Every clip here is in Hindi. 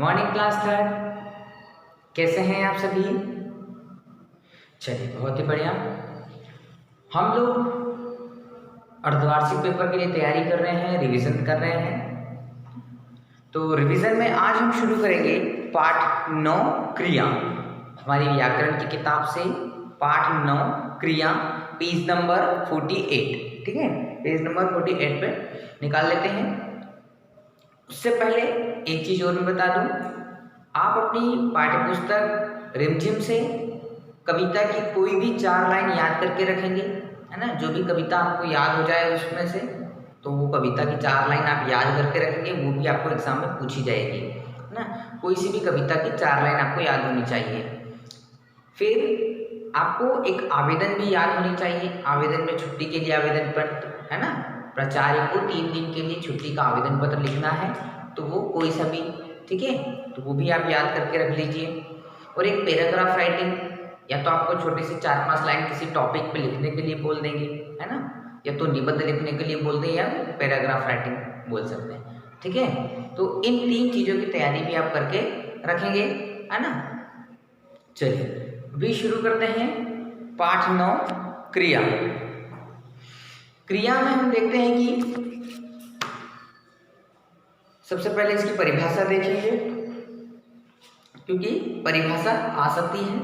Morning class third. कैसे हैं आप सभी? चलिए, बहुत ही बढ़िया। हम लोग अर्धवार्षिक पेपर के लिए तैयारी कर रहे हैं, रिवीजन कर रहे हैं। तो रिवीजन में आज हम शुरू करेंगे पाठ 9 क्रिया, हमारी व्याकरण की किताब से पाठ 9 क्रिया, पेज नंबर 48। ठीक है, पेज नंबर 48 पे निकाल लेते हैं। उससे पहले एक चीज़ और मैं बता दूं, आप अपनी पाठ्यपुस्तक रिमझिम से कविता की कोई भी 4 लाइन याद करके रखेंगे, है ना। जो भी कविता आपको याद हो जाए उसमें से, तो वो कविता की 4 लाइन आप याद करके रखेंगे, वो भी आपको एग्जाम में पूछी जाएगी, है ना। कोई सी भी कविता की 4 लाइन आपको याद होनी चाहिए। फिर आपको एक आवेदन भी याद होनी चाहिए। आवेदन में छुट्टी के लिए आवेदन पत्र, है ना। प्राचार्य को 3 दिन के लिए छुट्टी का आवेदन पत्र लिखना है, तो वो कोई सा भी, ठीक है, तो वो भी आप याद करके रख लीजिए। और एक पैराग्राफ राइटिंग, या तो आपको छोटी सी 4-5 लाइन किसी टॉपिक पे लिखने के लिए बोल देंगे, है ना, या तो निबंध लिखने के लिए बोल दें या पैराग्राफ राइटिंग बोल सकते हैं। ठीक है, तो इन 3 चीज़ों की तैयारी भी आप करके रखेंगे, है ना। चलिए भी शुरू करते हैं पाठ 9 क्रिया। क्रिया में हम देखते हैं कि सबसे पहले इसकी परिभाषा देखेंगे, क्योंकि परिभाषा आ सकती है।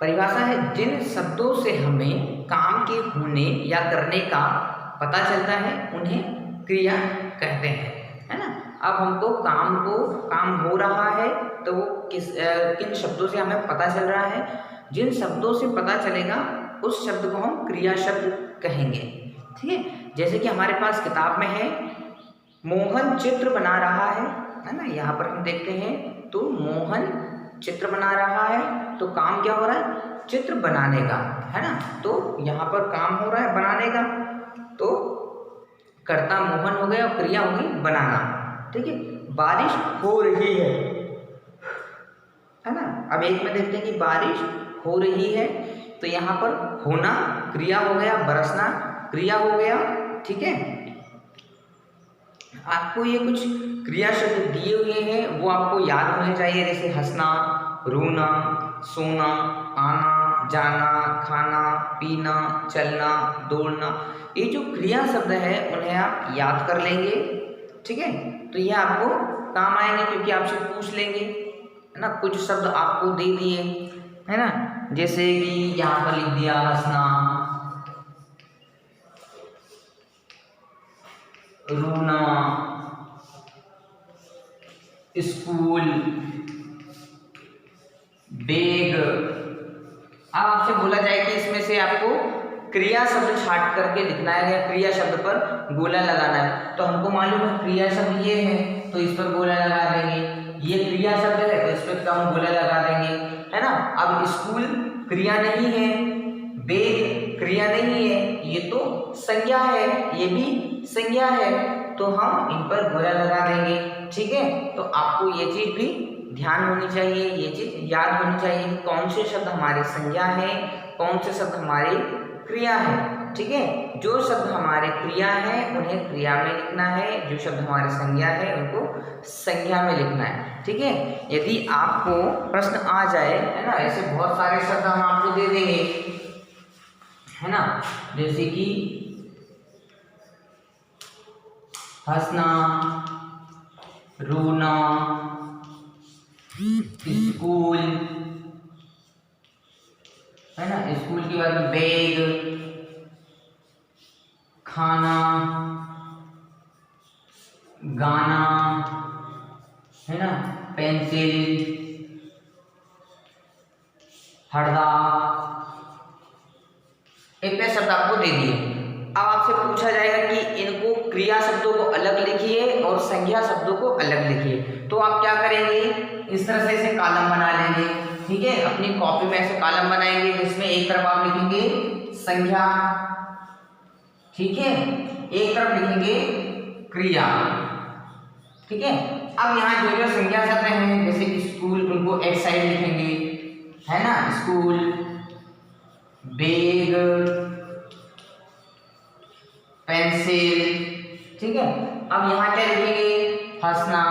परिभाषा है जिन शब्दों से हमें काम के होने या करने का पता चलता है उन्हें क्रिया कहते हैं, है ना। अब हमको काम हो रहा है, तो वो किन शब्दों से हमें पता चल रहा है, जिन शब्दों से पता चलेगा उस शब्द को हम क्रिया शब्द कहेंगे। ठीक है, जैसे कि हमारे पास किताब में है मोहन चित्र बना रहा है ना। यहाँ पर हम देखते हैं तो मोहन चित्र बना रहा है, तो काम क्या हो रहा है, चित्र बनाने का, है ना। तो यहाँ पर काम हो रहा है बनाने का, तो कर्ता मोहन हो गया और क्रिया होगी बनाना। ठीक है, बारिश हो रही है ना। अब एक में देखते हैं कि बारिश हो रही है, तो यहाँ पर होना क्रिया हो गया, बरसना क्रिया हो गया। ठीक है, आपको ये कुछ क्रिया शब्द दिए हुए हैं, वो आपको याद होने चाहिए, जैसे हंसना, रोना, सोना, आना, जाना, खाना, पीना, चलना, दौड़ना। ये जो क्रिया शब्द है उन्हें आप याद कर लेंगे। ठीक है, तो ये आपको काम आएंगे, क्योंकि आपसे पूछ लेंगे, है ना। कुछ शब्द आपको दे दिए, है ना, जैसे कि यहाँ पर लिख दिया हंसना, रोना, स्कूल, बैग। अब आपसे बोला जाए कि इसमें से आपको क्रिया शब्द छाट करके लिखना है या क्रिया शब्द पर गोला लगाना है, तो हमको मालूम है क्रिया शब्द ये है, तो इस पर गोला लगा देंगे। ये क्रिया शब्द है, तो इस पर कम गोला लगा देंगे, है ना। अब स्कूल क्रिया नहीं है, बैग क्रिया नहीं है, ये तो संज्ञा है, ये भी संज्ञा है, तो हम इन पर गोला लगा देंगे। ठीक है, तो आपको ये चीज भी ध्यान होनी चाहिए, ये चीज याद होनी चाहिए, कौन से शब्द हमारी संज्ञा है, कौन से शब्द हमारी क्रिया है। ठीक है, जो शब्द हमारे क्रिया है उन्हें क्रिया में लिखना है, जो शब्द हमारे संज्ञा है उनको संज्ञा में लिखना है। ठीक है, यदि आपको प्रश्न आ जाए, है ना, ऐसे बहुत सारे शब्द हम आपको दे देंगे, है ना, जैसे कि हंसना, रोना, स्कूल, है ना, स्कूल के बाद बैग, खाना, गाना, है ना, पेंसिल, हरदा, इतने शब्द आपको दे दिए। अब आपसे पूछा जाएगा कि इनको क्रिया शब्दों को अलग लिखिए और संज्ञा शब्दों को अलग लिखिए, तो आप क्या करेंगे, इस तरह से इसे कॉलम बना लेंगे। ठीक है, अपनी कॉपी में ऐसे कॉलम बनाएंगे, जिसमें एक तरफ आप लिखेंगे संज्ञा, ठीक है, एक तरफ लिखेंगे क्रिया। ठीक है, अब यहाँ जो जो संज्ञा शब्द हैं, जैसे स्कूल, उनको एक साइड लिखेंगे, है ना, स्कूल, बैग, पेंसिल। ठीक है, अब यहाँ क्या लिखेंगे, हंसना,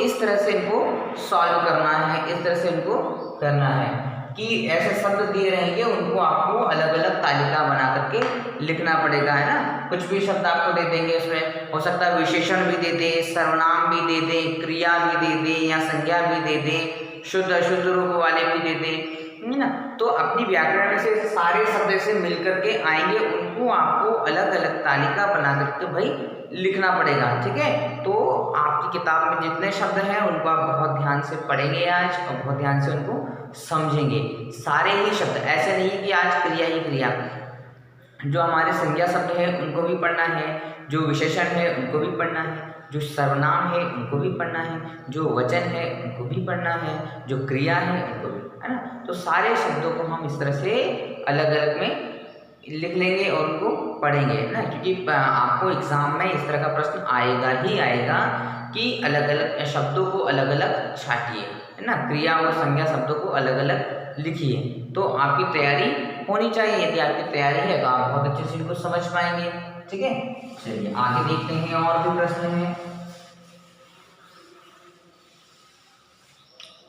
इस तरह से इनको सॉल्व करना है, इस तरह से इनको करना है कि ऐसे शब्द दिए रहेंगे, उनको आपको अलग अलग तालिका बना करके लिखना पड़ेगा, है ना। कुछ भी शब्द आपको दे देंगे, उसमें हो सकता है विशेषण भी दे दे, सर्वनाम भी दे दे, क्रिया भी दे दे या संज्ञा भी दे दे, शुद्ध अशुद्ध रूप वाले भी दे दे, है ना। तो अपनी व्याकरण में से सारे शब्द ऐसे मिल करके आएंगे, उनको आपको अलग अलग तालिका बना करके भाई लिखना पड़ेगा, ठीक है। तो आपकी किताब में जितने शब्द हैं उनको आप बहुत ध्यान से पढ़ेंगे आज, और बहुत ध्यान से उनको समझेंगे, सारे ही शब्द। ऐसे नहीं कि आज क्रिया ही क्रिया, जो हमारे संज्ञा शब्द है उनको भी पढ़ना है, जो विशेषण है उनको भी पढ़ना है, जो सर्वनाम है उनको भी पढ़ना है, जो वचन है उनको भी पढ़ना है, जो क्रिया है उनको भी, है ना। तो सारे शब्दों को हम इस तरह से अलग अलग में लिख लेंगे और उनको पढ़ेंगे, ना। क्योंकि आपको एग्जाम में इस तरह का प्रश्न आएगा ही आएगा कि अलग अलग शब्दों को अलग अलग छाटिए, है ना, क्रिया और संज्ञा शब्दों को अलग अलग लिखिए। तो आपकी तैयारी होनी चाहिए, यदि आपकी तैयारी है तो आप बहुत अच्छे से इनको समझ पाएंगे, ठीक है। चलिए आगे देखते हैं, और भी प्रश्न हैं,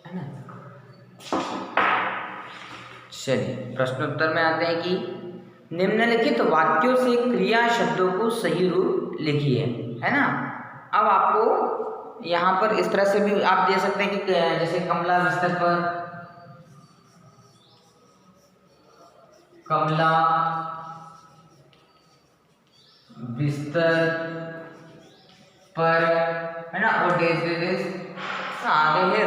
है ना। चलिए प्रश्नोत्तर में आते हैं कि निम्नलिखित वाक्यों से क्रिया शब्दों को सही रूप लिखिए, है ना। अब आपको यहाँ पर इस तरह से भी आप दे सकते हैं कि जैसे कमला बिस्तर पर, कमला बिस्तर पर, है ना, और डेज आगे है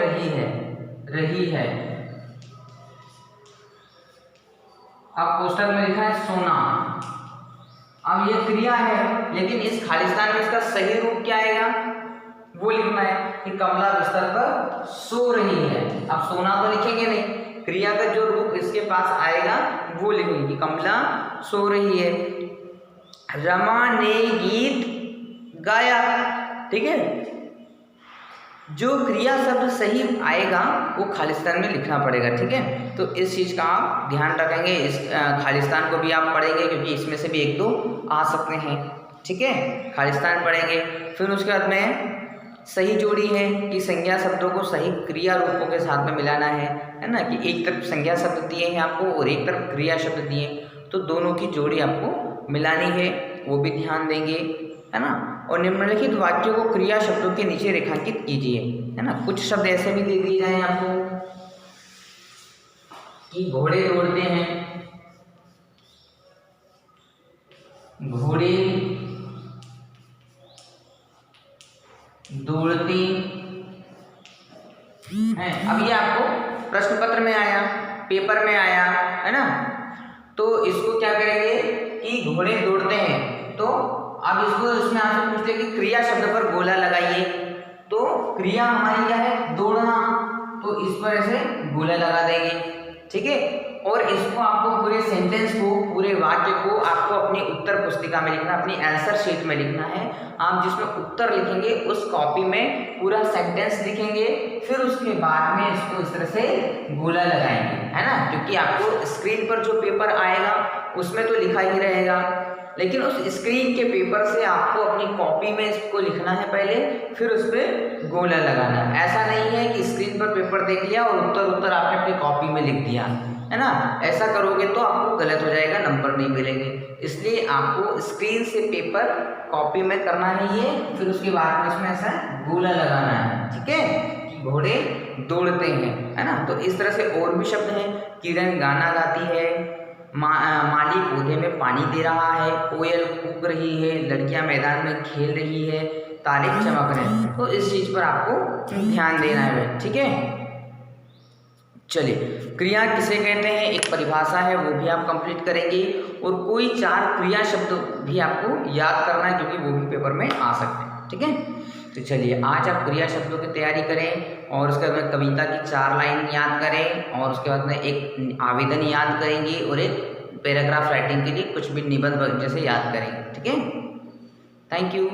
रही है। अब पोस्टर में लिखा है सोना। अब ये क्रिया है, लेकिन इस खालिस्तान में इसका सही रूप क्या आएगा वो लिखना है कि कमला बिस्तर पर सो रही है। अब सोना तो लिखेंगे नहीं, क्रिया का जो रूप इसके पास आएगा वो लिखेंगे कि कमला सो रही है। रमा ने गीत गाया, ठीक है। जो क्रिया शब्द सही आएगा वो खालिस्तान में लिखना पड़ेगा, ठीक है। तो इस चीज़ का आप ध्यान रखेंगे, इस खालिस्तान को भी आप पढ़ेंगे क्योंकि इसमें से भी एक दो आ सकते हैं, ठीक है। खालिस्तान पढ़ेंगे, फिर उसके बाद में सही जोड़ी है कि संज्ञा शब्दों को सही क्रिया रूपों के साथ में मिलाना है ना, कि एक तरफ संज्ञा शब्द दिए हैं आपको और एक तरफ क्रिया शब्द दिए, तो दोनों की जोड़ी आपको मिलानी है, वो भी ध्यान देंगे, है ना। और निम्नलिखित वाक्यों को क्रिया शब्दों के नीचे रेखांकित कीजिए, है ना। कुछ शब्द ऐसे भी दे दिए जाए आपको कि घोड़े दौड़ते हैं, घोड़े दौड़ती हैं। अब ये आपको प्रश्न पत्र में आया, पेपर में आया, है ना। तो इसको क्या करेंगे कि घोड़े दौड़ते हैं, तो अब इसको इसमें आपसे पूछते हैं कि क्रिया शब्द पर गोला लगाइए। तो क्रिया हमारी क्या है, दौड़ना, तो इस पर ऐसे गोला लगा देंगे, ठीक है। और इसको आपको पूरे सेंटेंस को, पूरे वाक्य को आपको अपनी उत्तर पुस्तिका में लिखना, अपनी आंसर शीट में लिखना है। आप जिसमें उत्तर लिखेंगे उस कॉपी में पूरा सेंटेंस लिखेंगे, फिर उसके बाद में इसको इस तरह से गोला लगाएंगे, है ना। क्योंकि आपको स्क्रीन पर जो पेपर आएगा उसमें तो लिखा ही रहेगा, लेकिन उस स्क्रीन के पेपर से आपको अपनी कॉपी में इसको लिखना है पहले, फिर उस पर गोला लगाना है। ऐसा नहीं है कि स्क्रीन पर पेपर देख लिया और उत्तर आपने अपनी कॉपी में लिख दिया, है ना। ऐसा करोगे तो आपको गलत हो जाएगा, नंबर नहीं मिलेंगे। इसलिए आपको स्क्रीन से पेपर कॉपी में करना है ये, फिर उसके बाद में इसमें ऐसा गोला लगाना है, ठीक है, कि घोड़े दौड़ते हैं, है ना। तो इस तरह से और भी शब्द हैं, किरण गाना गाती है, माली पौधे में पानी दे रहा है, कोयल कूक रही है, लड़कियां मैदान में खेल रही है, तारे चमक रहे हैं। तो इस चीज पर आपको ध्यान देना है, ठीक है। चलिए, क्रिया किसे कहते हैं एक परिभाषा है, वो भी आप कंप्लीट करेंगे, और कोई 4 क्रिया शब्द भी आपको याद करना है क्योंकि वो भी पेपर में आ सकते हैं, ठीक है। तो चलिए आज आप क्रिया शब्दों की तैयारी करें, और उसके बाद में कविता की 4 लाइन याद करें, और उसके बाद में एक आवेदन याद करेंगे, और एक पैराग्राफ राइटिंग के लिए कुछ भी निबंध जैसे याद करेंगे, ठीक है। Thank you.